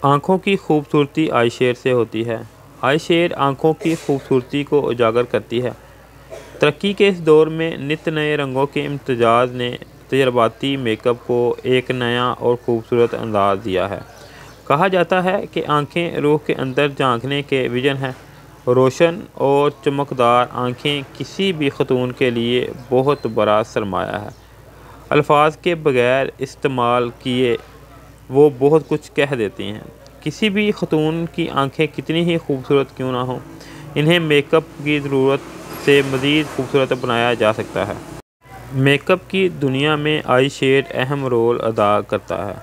आँखों की खूबसूरती आई शेड से होती है। आई शेड आँखों की खूबसूरती को उजागर करती है। तरक्की के इस दौर में नित नए रंगों के इम्तिजाज ने तजर्बाती मेकअप को एक नया और खूबसूरत अंदाज दिया है। कहा जाता है कि आँखें रूह के अंदर झांकने के विजन हैं। रोशन और चमकदार आँखें किसी भी खतून के लिए बहुत बड़ा सरमाया है। अल्फाज के बगैर इस्तेमाल किए वो बहुत कुछ कह देती हैं। किसी भी खतून की आंखें कितनी ही खूबसूरत क्यों ना हों, इन्हें मेकअप की ज़रूरत से मज़ीद खूबसूरत बनाया जा सकता है। मेकअप की दुनिया में आई शेड अहम रोल अदा करता है।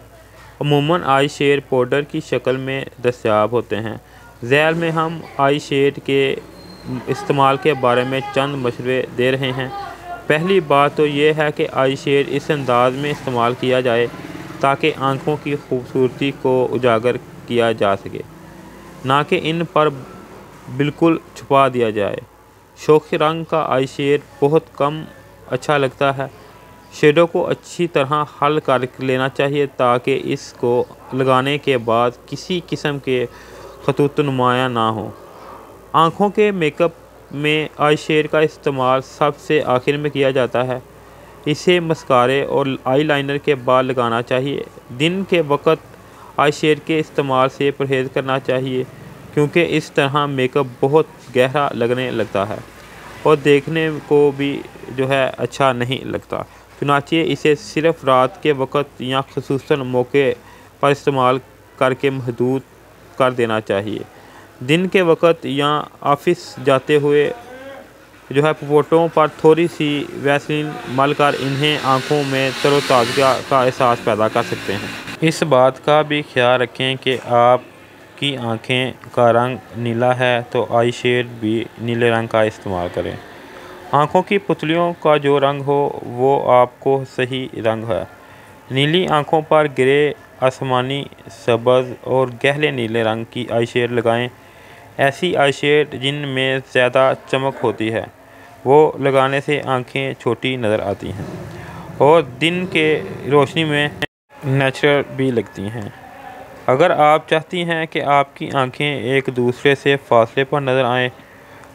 अमूमन आई शेड पाउडर की शक्ल में दस्तयाब होते हैं। ज़ैल में हम आई शेड के इस्तेमाल के बारे में चंद मशवरे दे रहे हैं। पहली बात तो ये है कि आई शेड इस अंदाज में इस्तेमाल किया जाए ताकि आँखों की खूबसूरती को उजागर किया जा सके, ना कि इन पर बिल्कुल छुपा दिया जाए। शौक़ी रंग का आई शेड बहुत कम अच्छा लगता है। शेडों को अच्छी तरह हल कर लेना चाहिए ताकि इसको लगाने के बाद किसी किस्म के खतूत नुमाया ना हो। आँखों के मेकअप में आई शेड का इस्तेमाल सबसे आखिर में किया जाता है। इसे मस्कारे और आईलाइनर के बाद लगाना चाहिए। दिन के वक्त आई शेड के इस्तेमाल से परहेज़ करना चाहिए क्योंकि इस तरह मेकअप बहुत गहरा लगने लगता है और देखने को भी जो है अच्छा नहीं लगता। चुनांचे इसे सिर्फ़ रात के वक्त या ख़ुसूसन मौके पर इस्तेमाल करके महदूद कर देना चाहिए। दिन के वक्त या ऑफिस जाते हुए जो है फ़ोटों पर थोड़ी सी वैसलीन मल कर इन्हें आँखों में तरोताज़ा का एहसास पैदा कर सकते हैं। इस बात का भी ख्याल रखें कि आपकी आँखें का रंग नीला है तो आई शेड भी नीले रंग का इस्तेमाल करें। आँखों की पुतलियों का जो रंग हो वो आपको सही रंग है। नीली आँखों पर ग्रे, आसमानी, सब्ज़ और गहरे नीले रंग की आई शेड लगाएँ। ऐसी आई शेड जिनमें ज़्यादा चमक होती है वो लगाने से आँखें छोटी नज़र आती हैं और दिन के रोशनी में नेचुरल भी लगती हैं। अगर आप चाहती हैं कि आपकी आँखें एक दूसरे से फासले पर नज़र आएँ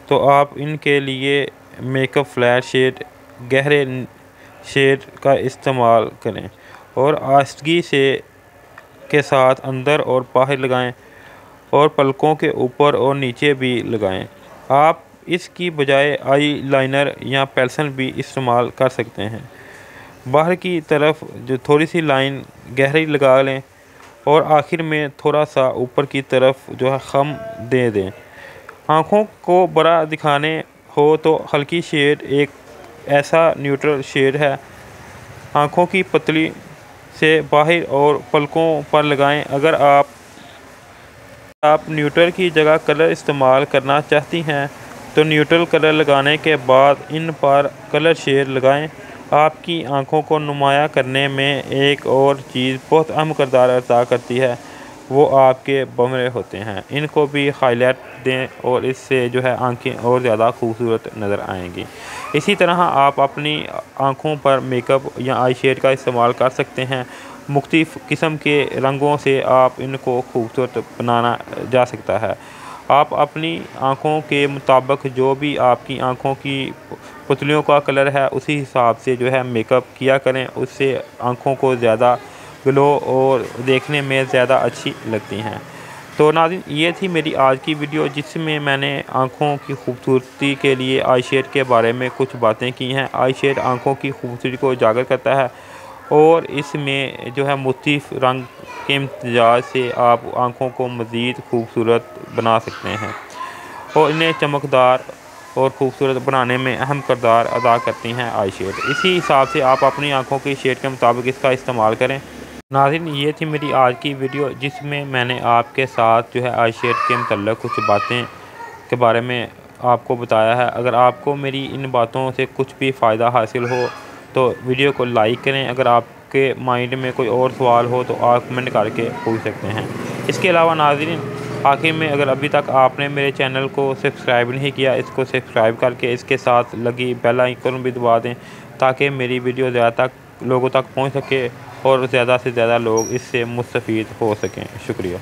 तो आप इनके लिए मेकअप फ्लैट शेड, गहरे शेड का इस्तेमाल करें और आस्तगी से के साथ अंदर और बाहर लगाएं और पलकों के ऊपर और नीचे भी लगाएं। आप इसकी बजाय आई लाइनर या पेंसिल भी इस्तेमाल कर सकते हैं। बाहर की तरफ जो थोड़ी सी लाइन गहरी लगा लें और आखिर में थोड़ा सा ऊपर की तरफ जो है खम दे दें। आँखों को बड़ा दिखाने हो तो हल्की शेड एक ऐसा न्यूट्रल शेड है आँखों की पतली से बाहर और पलकों पर लगाएं। अगर आप न्यूट्रल की जगह कलर इस्तेमाल करना चाहती हैं तो न्यूट्रल कलर लगाने के बाद इन पर कलर शेड लगाएं। आपकी आँखों को नुमाया करने में एक और चीज़ बहुत अहम किरदार अदा करती है, वो आपके भंवरे होते हैं। इनको भी हाईलाइट दें और इससे जो है आँखें और ज़्यादा खूबसूरत नज़र आएंगी। इसी तरह आप अपनी आँखों पर मेकअप या आई शेड का इस्तेमाल कर सकते हैं। मुख्तलिफ़ किस्म के रंगों से आप इनको खूबसूरत बनाना जा सकता है। आप अपनी आँखों के मुताबिक जो भी आपकी आँखों की पुतलियों का कलर है उसी हिसाब से जो है मेकअप किया करें। उससे आँखों को ज़्यादा ग्लो और देखने में ज़्यादा अच्छी लगती हैं। तो नाज़रीन, ये थी मेरी आज की वीडियो जिसमें मैंने आँखों की खूबसूरती के लिए आई शेड के बारे में कुछ बातें की हैं। आई शेड आँखों की खूबसूरती को उजागर करता है और इसमें जो है मुख्तलिफ़ रंग के इम्तिजाज से आप आँखों को मज़ीद खूबसूरत बना सकते हैं और इन्हें चमकदार और ख़ूबसूरत बनाने में अहम किरदार अदा करती हैं आई शेड। इसी हिसाब से आप अपनी आँखों की शेड के मुताबिक इसका इस्तेमाल करें। नाज़रीन, ये थी मेरी आज की वीडियो जिसमें मैंने आपके साथ जो है आई शेड के मतलब कुछ बातें के बारे में आपको बताया है। अगर आपको मेरी इन बातों से कुछ भी फ़ायदा हासिल हो तो वीडियो को लाइक करें। अगर आपके माइंड में कोई और सवाल हो तो आप कमेंट करके पूछ सकते हैं। इसके अलावा नाज़रीन, आखिर में अगर अभी तक आपने मेरे चैनल को सब्सक्राइब नहीं किया, इसको सब्सक्राइब करके इसके साथ लगी बेल आइकन भी दबा दें ताकि मेरी वीडियो ज़्यादा लोगों तक पहुंच सके और ज़्यादा से ज़्यादा लोग इससे मुस्तफ़ीद हो सकें। शुक्रिया।